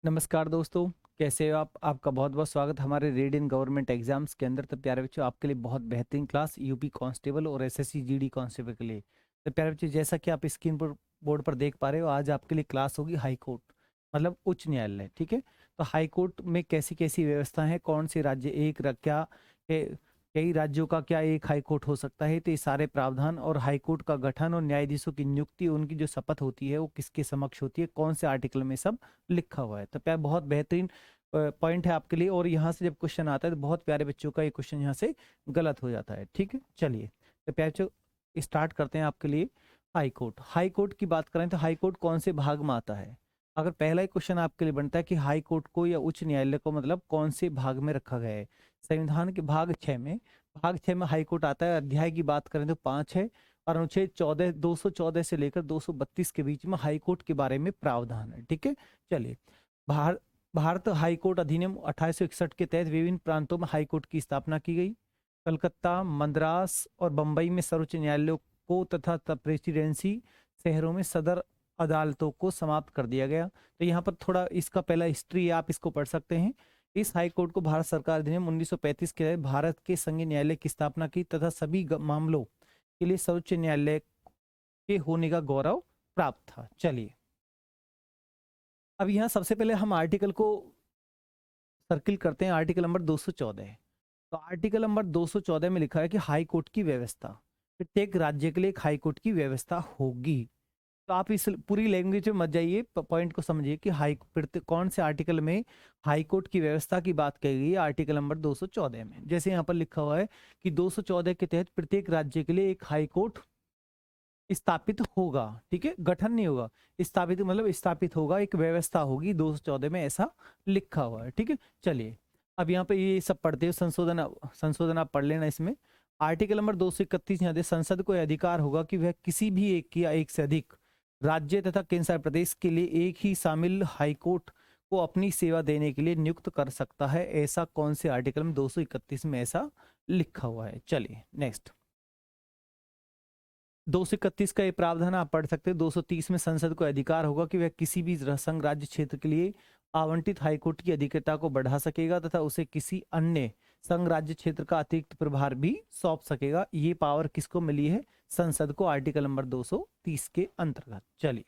नमस्कार दोस्तों, कैसे हो आप? आपका बहुत बहुत स्वागत हमारे रीड इन गवर्नमेंट एग्जाम्स के अंदर। तो प्यारे बच्चों, आपके लिए बहुत बेहतरीन क्लास यूपी कांस्टेबल और एसएससी जीडी कांस्टेबल के लिए। तो प्यारे बच्चों, जैसा कि आप स्क्रीन पर बोर्ड पर देख पा रहे हो, आज आपके लिए क्लास होगी हाई कोर्ट, मतलब उच्च न्यायालय। ठीक है, तो हाई कोर्ट में कैसी कैसी व्यवस्था है, कौन से राज्य क्या कई राज्यों का क्या एक हाई कोर्ट हो सकता है, तो ये सारे प्रावधान और हाई कोर्ट का गठन और न्यायाधीशों की नियुक्ति, उनकी जो शपथ होती है वो किसके समक्ष होती है, कौन से आर्टिकल में सब लिखा हुआ है। तो प्यार बहुत बेहतरीन पॉइंट है आपके लिए। और यहाँ से जब क्वेश्चन आता है तो बहुत प्यारे बच्चों का ये क्वेश्चन यहाँ से गलत हो जाता है। ठीक है, चलिए तो प्यारे बच्चों स्टार्ट करते हैं आपके लिए। हाई कोर्ट, हाई कोर्ट की बात करें तो हाई कोर्ट कौन से भाग में आता है? अगर पहला ही क्वेश्चन आपके लिए बनता है कि हाई कोर्ट को या उच्च न्यायालय को मतलब कौन से भाग में रखा गया है, संविधान के भाग 6 में हाई कोर्ट आता है। अध्याय की बात करें तो 5 है और अनुच्छेद 214 से लेकर 232 के बीच में हाई कोर्ट के बारे में प्रावधान है। ठीक है, चलिए। भार, भारत हाई कोर्ट अधिनियम 1861 के तहत विभिन्न प्रांतों में हाई कोर्ट की स्थापना की गई। कलकत्ता, मद्रास और बंबई में सर्वोच्च न्यायालयों को तथा प्रेसिडेंसी शहरों में सदर अदालतों को समाप्त कर दिया गया। तो यहाँ पर थोड़ा इसका पहला हिस्ट्री आप इसको पढ़ सकते हैं। इस हाई कोर्ट को भारत सरकार अधिनियम 1935 के तहत भारत के संघ न्यायालय की स्थापना की तथा सभी मामलों के लिए सर्वोच्च न्यायालय के होने का गौरव प्राप्त था। चलिए, अब यहाँ सबसे पहले हम आर्टिकल को सर्किल करते हैं। Article number 214। तो आर्टिकल नंबर 214 में लिखा है कि हाई कोर्ट की व्यवस्था, प्रत्येक राज्य के लिए एक हाई कोर्ट की व्यवस्था होगी। तो आप इस पूरी लैंग्वेज में मत जाइए, पॉइंट को समझिए कि कौन से आर्टिकल में हाई कोर्ट की व्यवस्था की बात कही गई है। आर्टिकल नंबर 214 में जैसे यहाँ पर लिखा हुआ है कि 214 के तहत प्रत्येक राज्य के लिए एक हाई कोर्ट स्थापित होगा। ठीक है, गठन नहीं होगा, स्थापित मतलब स्थापित होगा, एक व्यवस्था होगी। 214 में ऐसा लिखा हुआ है। ठीक है, चलिए अब यहाँ पे ये सब पढ़ते हुए संशोधन संशोधन आप पढ़ लेना इसमें। आर्टिकल नंबर 231 यहाँ दे, संसद को यह अधिकार होगा कि वह किसी भी एक या एक से अधिक राज्य तथा केंद्र शासित प्रदेश के लिए एक ही शामिल हाईकोर्ट को अपनी सेवा देने के लिए नियुक्त कर सकता है। ऐसा कौन से आर्टिकल में 231 में ऐसा लिखा हुआ है? चलिए नेक्स्ट। 231 का ये प्रावधान आप पढ़ सकते हैं। 230 में संसद को अधिकार होगा कि वह किसी भी संघ राज्य क्षेत्र के लिए आवंटित हाईकोर्ट की अधिकृता को बढ़ा सकेगा तथा उसे किसी अन्य संघ राज्य क्षेत्र का अतिरिक्त प्रभार भी सौंप सकेगा। ये पावर किसको मिली है? संसद को, आर्टिकल नंबर 230 के अंतर्गत। चलिए,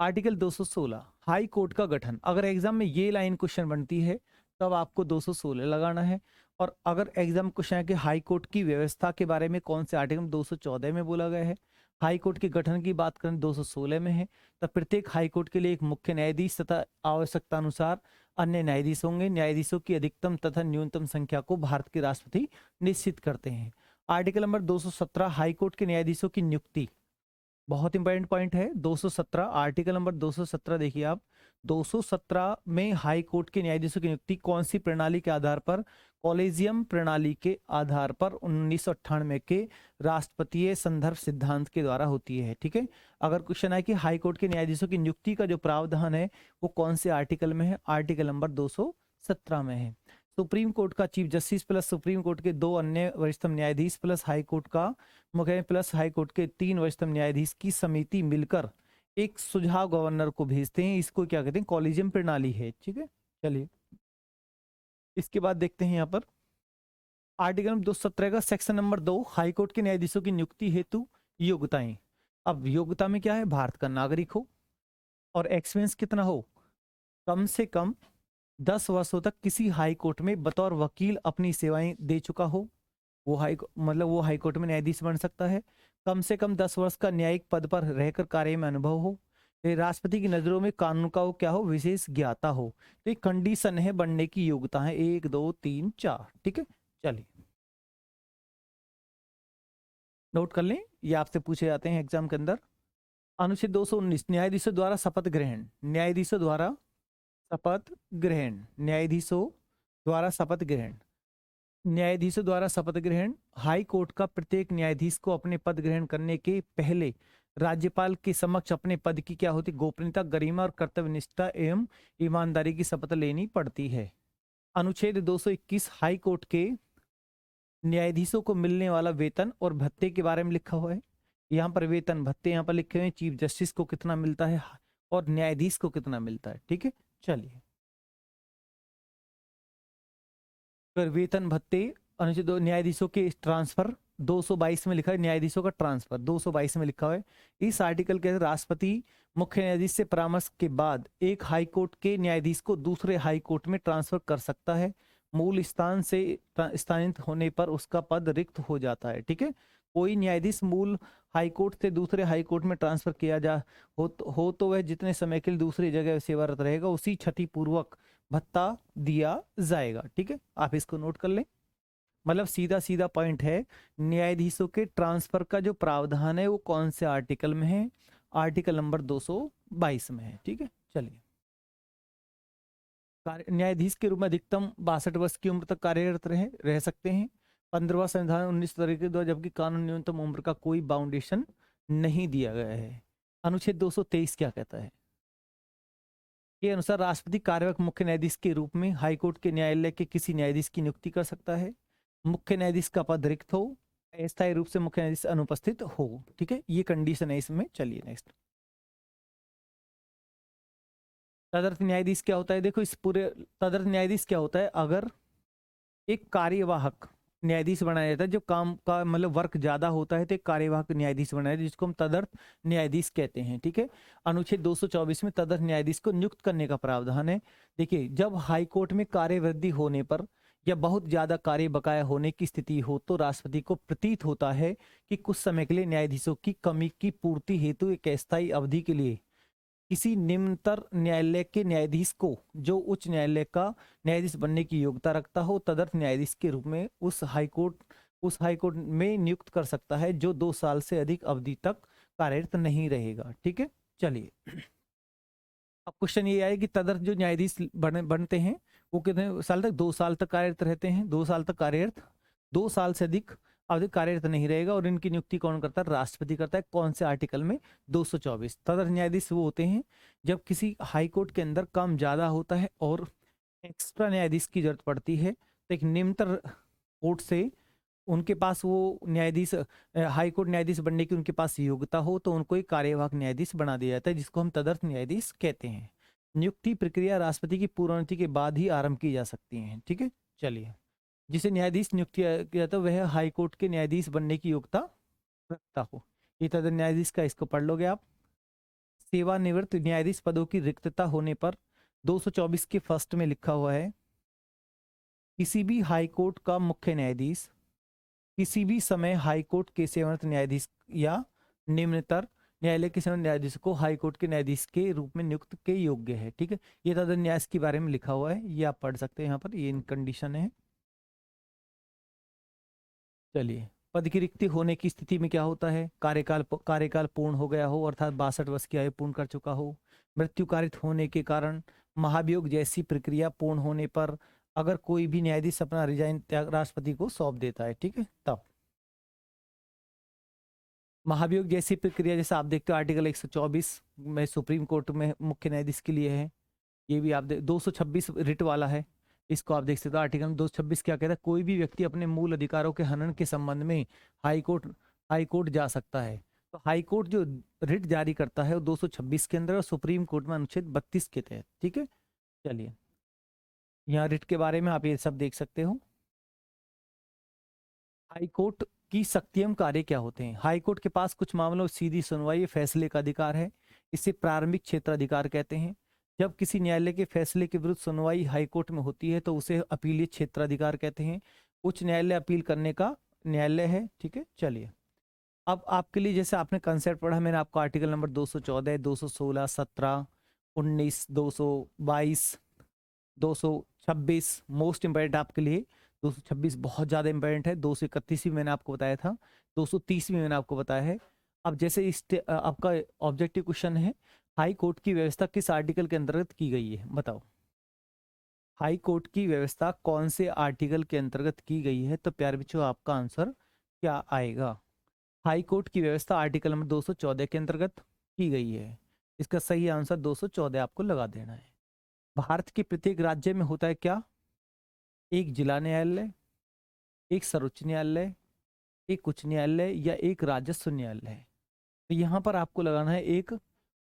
आर्टिकल 216 हाई कोर्ट का गठन। अगर एग्जाम में ये लाइन क्वेश्चन बनती है तब आपको 216 लगाना है। और अगर एग्जाम क्वेश्चन है कि हाई कोर्ट की व्यवस्था के बारे में कौन से आर्टिकल 214 में बोला गया है, हाई कोर्ट के गठन की बात करें 216 में है, तब प्रत्येक हाई कोर्ट के लिए एक मुख्य न्यायाधीश तथा आवश्यकता अनुसार अन्य न्यायाधीश होंगे। न्यायाधीशों की अधिकतम तथा न्यूनतम संख्या को भारत के राष्ट्रपति निश्चित करते हैं। आर्टिकल नंबर 217 हाई कोर्ट के न्यायाधीशों की नियुक्ति, बहुत इंपॉर्टेंट पॉइंट है। 217 आर्टिकल नंबर 217 देखिए आप। 217 में हाई कोर्ट के न्यायाधीशों की नियुक्ति कौन सी प्रणाली के आधार पर? कॉलेजियम प्रणाली के आधार पर 1998 के राष्ट्रपतीय संदर्भ सिद्धांत के द्वारा होती है। ठीक है, अगर क्वेश्चन है कि हाई कोर्ट के न्यायाधीशों की नियुक्ति का जो प्रावधान है वो कौन से आर्टिकल में है? आर्टिकल नंबर 217 में है। सुप्रीम कोर्ट का chief justice plus supreme court के 2 अन्य वरिष्ठतम न्यायाधीश प्लस हाई कोर्ट का मुख्य प्लस हाई कोर्ट के 3 वरिष्ठतम न्यायाधीश की समिति मिलकर एक सुझाव गवर्नर को भेजते हैं। इसको क्या कहते हैं? कॉलेजियम प्रणाली है। ठीक है, चलिए इसके बाद देखते हैं यहाँ पर आर्टिकल 217 का सेक्शन नंबर 2 हाई कोर्ट के न्यायाधीशों की नियुक्ति हेतु योग्यताएं। अब योग्यता में क्या है? भारत का नागरिक हो और एक्सपीरियंस कितना हो? कम से कम 10 वर्षों तक किसी हाई कोर्ट में बतौर वकील अपनी सेवाएं दे चुका हो। वो वो हाई कोर्ट में न्यायाधीश बन सकता है। कम से कम 10 वर्ष का न्यायिक पद पर रहकर कार्य में अनुभव हो। ये राष्ट्रपति की नजरों में कानून का वो क्या हो? विशेष ज्ञाता हो। तो एक कंडीशन है बनने की योग्यता है, 1 2 3 4। ठीक है, चलिए नोट कर लें, ये आपसे पूछे जाते हैं एग्जाम के अंदर। अनुच्छेद 219 न्यायाधीशों द्वारा शपथ ग्रहण। न्यायाधीशों द्वारा शपथ ग्रहण, न्यायाधीशों द्वारा शपथ ग्रहण, न्यायाधीशों द्वारा शपथ ग्रहण। हाई कोर्ट का प्रत्येक न्यायाधीश को अपने पद ग्रहण करने के पहले राज्यपाल के समक्ष अपने पद की क्या होती? गोपनीयता, गरिमा और कर्तव्यनिष्ठा एवं ईमानदारी की शपथ लेनी पड़ती है। अनुच्छेद 221 हाई कोर्ट के न्यायाधीशों को मिलने वाला वेतन और भत्ते के बारे में लिखा हुआ है। यहाँ पर वेतन भत्ते यहाँ पर लिखे हुए हैं। चीफ जस्टिस को कितना मिलता है, और न्यायाधीश को कितना मिलता है। ठीक है, चलिए। फिर वेतन भत्ते अनुच्छेद न्यायाधीशों के ट्रांसफर 222 में लिखा है, न्यायाधीशों का ट्रांसफर 222 में लिखा है। इस आर्टिकल के राष्ट्रपति मुख्य न्यायाधीश से परामर्श के बाद एक हाई कोर्ट के न्यायाधीश को दूसरे हाई कोर्ट में ट्रांसफर कर सकता है। मूल स्थान से स्थानांतरित होने पर उसका पद रिक्त हो जाता है। ठीक है, कोई न्यायाधीश मूल हाई कोर्ट से दूसरे हाई कोर्ट में ट्रांसफर किया जा हो तो वह जितने समय के लिए दूसरी जगह सेवारत रहेगा उसी क्षतिपूर्वक भत्ता दिया जाएगा। ठीक है, आप इसको नोट कर लें। मतलब सीधा सीधा पॉइंट है, न्यायाधीशों के ट्रांसफर का जो प्रावधान है वो कौन से आर्टिकल में है, आर्टिकल नंबर 222 में है। ठीक है, चलिए। न्यायाधीश के रूप में अधिकतम 62 वर्ष की उम्र तक कार्यरत रह सकते हैं। 15वां संविधान 19 तरीके द्वारा, जबकि कानून न्यूनतम उम्र का कोई बाउंडेशन नहीं दिया गया है। अनुच्छेद 223 क्या कहता है? के अनुसार राष्ट्रपति कार्यवाहक मुख्य न्यायाधीश के रूप में हाईकोर्ट के न्यायालय के किसी न्यायाधीश की नियुक्ति कर सकता है। मुख्य न्यायाधीश का पद रिक्त हो, अस्थायी रूप से मुख्य न्यायाधीश अनुपस्थित हो। ठीक है, ये कंडीशन है इसमें। चलिए नेक्स्ट। तदर्थ न्यायाधीश क्या होता है? देखो इस पूरे तदर्थ न्यायाधीश क्या होता है, अगर एक कार्यवाहक न्यायाधीश बनाया जाता है, जब काम का मतलब वर्क ज्यादा होता है तो एक कार्यवाहक न्यायाधीश बनाया जाता है, जिसको हम तदर्थ न्यायाधीश कहते हैं। ठीक है, अनुच्छेद 224 में तदर्थ न्यायाधीश को नियुक्त करने का प्रावधान है। देखिए, जब हाई कोर्ट में कार्यवृद्धि होने पर या बहुत ज्यादा कार्य बकाया होने की स्थिति हो तो राष्ट्रपति को प्रतीत होता है कि कुछ समय के लिए न्यायाधीशों की कमी की पूर्ति हेतु एक अस्थायी अवधि के लिए किसी निम्नतर न्यायालय के न्यायाधीश को, जो उच्च न्यायालय का न्यायाधीश बनने की योग्यता रखता हो, तदर्थ न्यायाधीश के रूप में उस हाईकोर्ट में नियुक्त कर सकता है, जो 2 साल से अधिक अवधि तक कार्यरत नहीं रहेगा। ठीक है, चलिए। अब क्वेश्चन ये आए कि तदर्थ जो न्यायाधीश बनते हैं वो कितने साल तक? 2 साल तक कार्यरत रहते हैं। 2 साल तक कार्यरत, 2 साल से अधिक अवधि कार्यरत नहीं रहेगा। और इनकी नियुक्ति कौन करता है? राष्ट्रपति करता है। कौन से आर्टिकल में? 224। तदर्थ न्यायाधीश वो होते हैं जब किसी हाई कोर्ट के अंदर काम ज्यादा होता है और एक्स्ट्रा न्यायाधीश की जरूरत पड़ती है, तो एक निम्नतर कोर्ट से उनके पास वो न्यायाधीश हाई कोर्ट न्यायाधीश बनने की उनके पास योग्यता हो तो उनको एक कार्यवाहक न्यायाधीश बना दिया जाता है, जिसको हम तदर्थ न्यायाधीश कहते हैं। नियुक्ति प्रक्रिया राष्ट्रपति की पूर्वनुमति के बाद ही आरंभ की जा सकती है। ठीक है, चलिए। जिसे न्यायाधीश नियुक्त किया जाता है वह हाई कोर्ट के न्यायाधीश बनने की योग्यता रखता हो। ये तदर्थ न्यायाधीश का, इसको पढ़ लोगे आप। सेवानिवृत्त न्यायाधीश पदों की रिक्तता होने पर 224 के फर्स्ट में लिखा हुआ है, किसी भी हाई कोर्ट का मुख्य न्यायाधीश किसी भी समय हाई कोर्ट के सेवानिवृत्त न्यायाधीश या निम्नतर न्यायालय के सेवानिवृत्त न्यायाधीश को हाई कोर्ट के न्यायाधीश के रूप में नियुक्त के योग्य है। ठीक है, ये तदर्थ न्यायाधीश के बारे में लिखा हुआ है, ये आप पढ़ सकते हैं यहाँ पर, ये इन कंडीशन है। चलिए, पद की रिक्ति होने की स्थिति में क्या होता है? कार्यकाल पूर्ण हो गया हो, अर्थात 62 वर्ष की आयु पूर्ण कर चुका हो, मृत्यु कारित होने के कारण, महाभियोग जैसी प्रक्रिया पूर्ण होने पर, अगर कोई भी न्यायाधीश अपना रिजाइन त्याग राष्ट्रपति को सौंप देता है। ठीक है, तब महाभियोग जैसी प्रक्रिया, जैसे आप देखते हो आर्टिकल 124 में सुप्रीम कोर्ट में मुख्य न्यायाधीश के लिए है। ये भी आप 226 रिट वाला है, इसको आप देख सकते हो। आर्टिकल 226 क्या कहता है? कोई भी व्यक्ति अपने मूल अधिकारों के हनन के संबंध में हाई कोर्ट जा सकता है। तो हाई कोर्ट जो रिट जारी करता है वो 226 के अंदर और सुप्रीम कोर्ट में अनुच्छेद 32 के तहत। ठीक है, चलिए। यहाँ रिट के बारे में आप ये सब देख सकते हो। हाई कोर्ट की शक्तियां कार्य क्या होते हैं? हाई कोर्ट के पास कुछ मामलों में सीधी सुनवाई फैसले का अधिकार है, इसे प्रारंभिक क्षेत्र अधिकार कहते हैं। जब किसी न्यायालय के फैसले के विरुद्ध सुनवाई हाई कोर्ट में होती है तो उसे अपीलीय क्षेत्र अधिकार कहते हैं। उच्च न्यायालय अपील करने का न्यायालय है। ठीक है, चलिए। अब आपके लिए जैसे आपने कंसेप्ट पढ़ा, मैंने आपको आर्टिकल नंबर 214, 216, 17, 19, 222, 226 मोस्ट इंपॉर्टेंट आपके लिए। 226 बहुत ज़्यादा इंपॉर्टेंट है। 231 भी मैंने आपको बताया था, 230 भी मैंने आपको बताया है। अब जैसे आपका ऑब्जेक्टिव क्वेश्चन है, हाई कोर्ट की व्यवस्था किस आर्टिकल के अंतर्गत की गई है? बताओ, हाई कोर्ट की व्यवस्था कौन से आर्टिकल के अंतर्गत की गई है? तो प्यारे बच्चों, आपका आंसर क्या आएगा? हाई कोर्ट की व्यवस्था आर्टिकल नंबर 214 के अंतर्गत की गई है। इसका सही आंसर 214 आपको लगा देना है। भारत के प्रत्येक राज्य में होता है क्या? एक जिला न्यायालय, एक सर्वोच्च न्यायालय, एक उच्च न्यायालय या एक राजस्व न्यायालय। तो यहाँ पर आपको लगाना है एक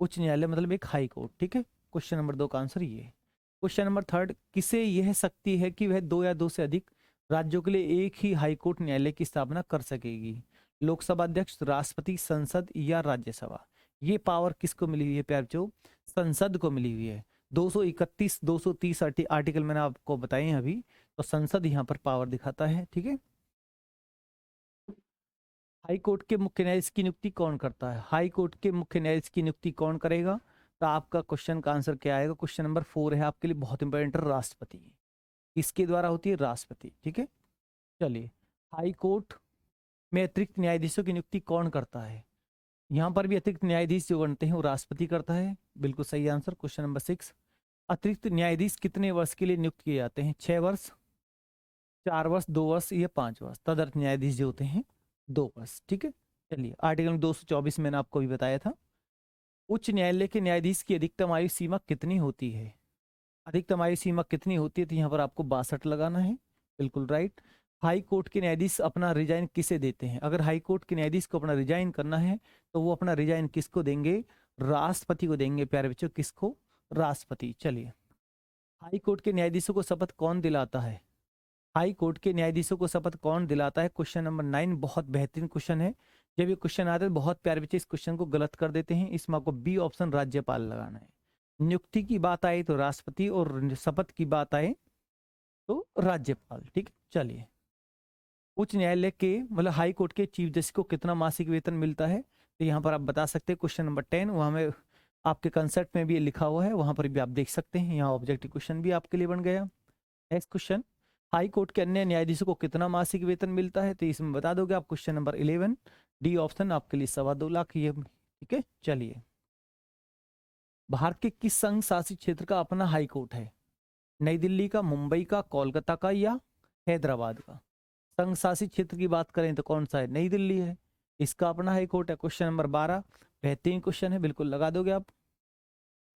उच्च न्यायालय मतलब एक हाई कोर्ट, ठीक है। क्वेश्चन नंबर 2 का आंसर ये है। क्वेश्चन नंबर 3, किसे यह शक्ति है कि वह 2 या 2 से अधिक राज्यों के लिए एक ही हाई कोर्ट न्यायालय की स्थापना कर सकेगी? लोकसभा अध्यक्ष, राष्ट्रपति, संसद या राज्यसभा? ये पावर किसको मिली हुई है प्यारे बच्चों? संसद को मिली हुई है। 231 230 आर्टिकल मैंने आपको बताए हैं अभी, तो संसद यहाँ पर पावर दिखाता है, ठीक है। हाई कोर्ट के मुख्य न्यायाधीश की नियुक्ति कौन करता है? हाई कोर्ट के मुख्य न्यायाधीश की नियुक्ति कौन करेगा? तो आपका क्वेश्चन का आंसर क्या आएगा? क्वेश्चन नंबर 4 है आपके लिए, बहुत इंपॉर्टेंट, राष्ट्रपति। इसके द्वारा होती है राष्ट्रपति, ठीक है। चलिए, हाई कोर्ट में अतिरिक्त न्यायाधीशों की नियुक्ति कौन करता है? यहाँ पर भी अतिरिक्त न्यायाधीश जो बनते हैं वो राष्ट्रपति करता है, बिल्कुल सही आंसर। क्वेश्चन नंबर 6, अतिरिक्त न्यायाधीश कितने वर्ष के लिए नियुक्त किए जाते हैं? 6 वर्ष, 4 वर्ष, 2 वर्ष या 5 वर्ष? तदर्थ न्यायाधीश जो होते हैं 2 वर्ष, ठीक है। चलिए, आर्टिकल 224 मैंने आपको भी बताया था। उच्च न्यायालय के न्यायाधीश की अधिकतम आयु सीमा कितनी होती है? अधिकतम आयु सीमा कितनी होती है? तो यहाँ पर आपको 62 लगाना है, बिल्कुल राइट। हाई कोर्ट के न्यायाधीश अपना रिजाइन किसे देते हैं? अगर हाई कोर्ट के न्यायाधीश को अपना रिजाइन करना है तो वो अपना रिजाइन किसको देंगे? राष्ट्रपति को देंगे प्यारे बच्चों। किसको? राष्ट्रपति। चलिए, हाई कोर्ट के न्यायाधीशों को शपथ कौन दिलाता है? हाई कोर्ट के न्यायाधीशों को शपथ कौन दिलाता है? क्वेश्चन नंबर 9 बहुत बेहतरीन क्वेश्चन है। जब ये क्वेश्चन आता है बहुत प्यारे बच्चे इस क्वेश्चन को गलत कर देते हैं। इसमें आपको बी ऑप्शन राज्यपाल लगाना है। नियुक्ति की बात आए तो राष्ट्रपति, और शपथ की बात आए तो राज्यपाल, ठीक है। चलिए, उच्च न्यायालय के मतलब हाई कोर्ट के चीफ जस्टिस को कितना मासिक वेतन मिलता है? तो यहाँ पर आप बता सकते हैं। क्वेश्चन नंबर 10, वहाँ में आपके कंसेप्ट में भी ये लिखा हुआ है, वहाँ पर भी आप देख सकते हैं। यहाँ ऑब्जेक्टिव क्वेश्चन भी आपके लिए बन गया। नेक्स्ट क्वेश्चन, हाई कोर्ट के अन्य न्यायाधीशों को कितना मासिक वेतन मिलता है? तो इसमें बता दोगे आप। क्वेश्चन नंबर 11, डी ऑप्शन आपके लिए 2.25 लाख, ये ठीक है। चलिए, भारत के किस संघ शासित क्षेत्र का अपना हाई कोर्ट है? नई दिल्ली का, मुंबई का, कोलकाता का या हैदराबाद का? संघ शासित क्षेत्र की बात करें तो कौन सा है? नई दिल्ली है, इसका अपना हाई कोर्ट है। क्वेश्चन नंबर 12, बेहतरीन क्वेश्चन है, बिल्कुल लगा दोगे आप।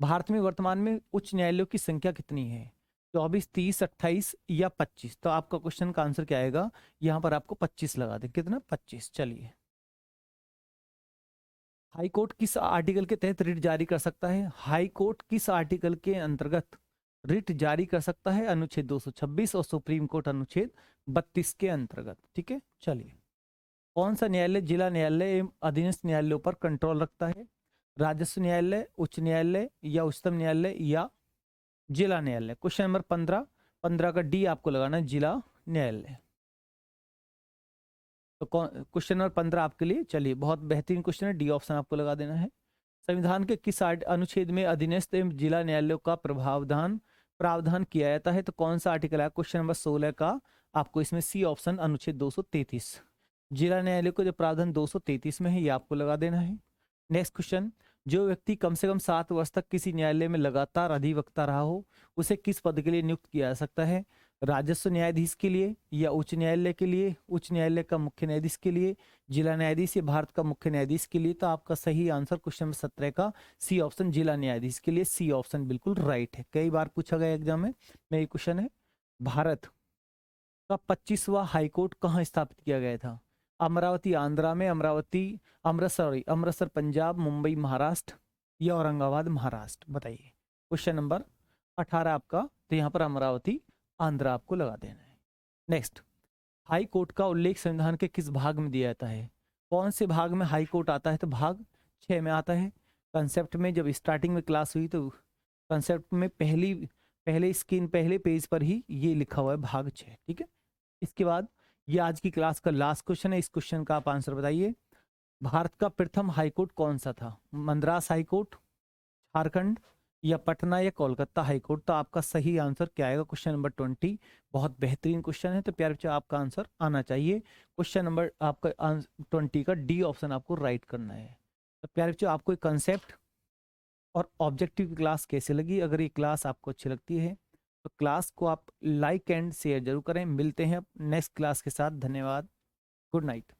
भारत में वर्तमान में उच्च न्यायालयों की संख्या कितनी है? 24, 30, 28 या 25? तो आपका क्वेश्चन का आंसर क्या आएगा? यहाँ पर आपको 25 लगा दे। कितना? 25। चलिए, हाई कोर्ट किस आर्टिकल के तहत रिट जारी कर सकता है? हाई कोर्ट किस आर्टिकल के अंतर्गत रिट जारी कर सकता है? अनुच्छेद 226 और सुप्रीम कोर्ट अनुच्छेद 32 के अंतर्गत, ठीक है। चलिए, कौन सा न्यायालय जिला न्यायालय एवं अधीनस्थ न्यायालयों पर कंट्रोल रखता है? राजस्व न्यायालय, उच्च न्यायालय या उच्चतम न्यायालय या जिला न्यायालय? क्वेश्चन नंबर 15 का डी आपको लगाना है, जिला न्यायालय। तो क्वेश्चन नंबर 15 आपके लिए, चलिए बहुत बेहतरीन क्वेश्चन है, डी ऑप्शन आपको लगा देना है। संविधान के किस अनुच्छेद में अधीनस्थ एवं जिला न्यायालयों का प्रावधान किया जाता है? तो कौन सा आर्टिकल है? क्वेश्चन नंबर 16 का आपको इसमें सी ऑप्शन, अनुच्छेद 233। जिला न्यायालय को जो प्रावधान 233 में है, ये आपको लगा देना है। नेक्स्ट क्वेश्चन, जो व्यक्ति कम से कम 7 वर्ष तक किसी न्यायालय में लगातार अधिवक्ता रहा हो, उसे किस पद के लिए नियुक्त किया जा सकता है? राजस्व न्यायाधीश के लिए या उच्च न्यायालय के लिए, उच्च न्यायालय का मुख्य न्यायाधीश के लिए, जिला न्यायाधीश या भारत का मुख्य न्यायाधीश के लिए? तो आपका सही आंसर क्वेश्चन नंबर 17 का सी ऑप्शन, जिला न्यायाधीश के लिए, सी ऑप्शन बिल्कुल राइट है। कई बार पूछा गया एग्जाम में ये क्वेश्चन है। भारत का 25वां हाईकोर्ट कहाँ स्थापित किया गया था? अमरावती आंध्रा में, अमृतसर पंजाब, मुंबई महाराष्ट्र या औरंगाबाद महाराष्ट्र? बताइए। क्वेश्चन नंबर 18 आपका, तो यहाँ पर अमरावती आंध्रा आपको लगा देना है। नेक्स्ट, हाई कोर्ट का उल्लेख संविधान के किस भाग में दिया जाता है? कौन से भाग में हाई कोर्ट आता है? तो भाग 6 में आता है। कंसेप्ट में जब स्टार्टिंग में क्लास हुई तो कंसेप्ट में पहले पेज पर ही ये लिखा हुआ है, भाग 6, ठीक है। इसके बाद ये आज की क्लास का लास्ट क्वेश्चन है, इस क्वेश्चन का आप आंसर बताइए। भारत का प्रथम हाईकोर्ट कौन सा था? मद्रास हाईकोर्ट, झारखंड या पटना या कोलकाता हाईकोर्ट? तो आपका सही आंसर क्या आएगा? Question number 20। बहुत बेहतरीन क्वेश्चन है, तो प्यारे बच्चों आपका आंसर आना चाहिए। क्वेश्चन नंबर आपका 20 का डी ऑप्शन आपको राइट करना है। तो प्यारे बच्चों, आपको कंसेप्ट और ऑब्जेक्टिव क्लास कैसे लगी? अगर ये क्लास आपको अच्छी लगती है तो क्लास को आप लाइक एंड शेयर जरूर करें। मिलते हैं नेक्स्ट क्लास के साथ। धन्यवाद, गुड नाइट।